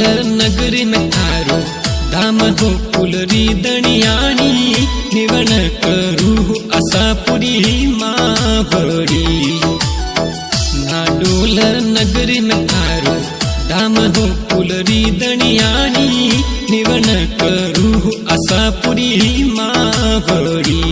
नाडोल नगरी में थारो धाम हो कुलरी दणियाणी निवण करू असापुरी मावडी नाडोल नगरी में थारो धाम हो कुलरी दणियाणी निवण करू असापुरी मावडी